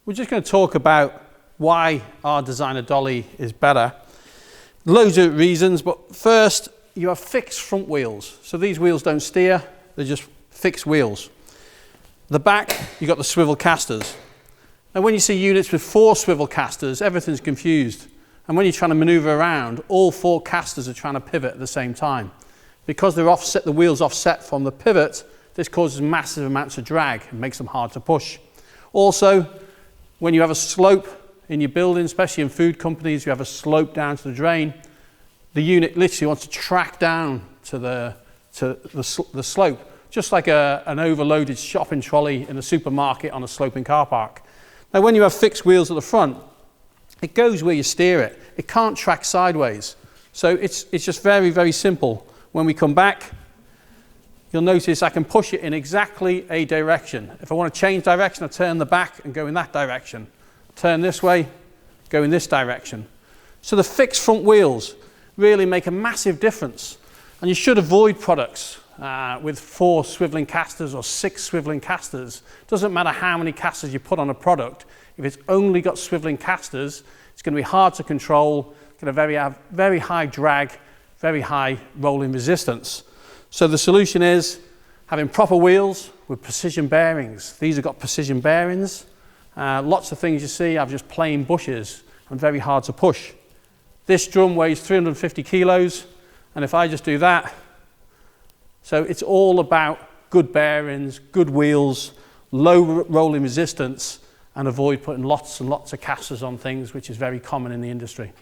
We're just going to talk about why our designer dolly is better. Loads of reasons, but first, you have fixed front wheels. So these wheels don't steer, they're just fixed wheels. The back, you've got the swivel casters. Now when you see units with 4 swivel casters, everything's confused. And when you're trying to maneuver around, all 4 casters are trying to pivot at the same time. Because they're offset, the wheels offset from the pivot, this causes massive amounts of drag and makes them hard to push. Also, when you have a slope in your building, especially in food companies, you have a slope down to the drain, the unit literally wants to track down to the slope, just like an overloaded shopping trolley in a supermarket on a sloping car park. Now when you have fixed wheels at the front, it goes where you steer it. It can't track sideways. So it's just very, very simple. When we come back, you'll notice I can push it in exactly a direction. If I want to change direction, I turn the back and go in that direction. Turn this way, go in this direction. So the fixed front wheels really make a massive difference. And you should avoid products with 4 swiveling casters or 6 swiveling casters. Doesn't matter how many casters you put on a product. If it's only got swiveling casters, it's going to be hard to control, going to have very high drag, very high rolling resistance. So the solution is having proper wheels with precision bearings. These have got precision bearings. Lots of things you see have just plain bushes and very hard to push. This drum weighs 350 kilos, and if I just do that, so it's all about good bearings, good wheels, low rolling resistance, and avoid putting lots and lots of casters on things, which is very common in the industry.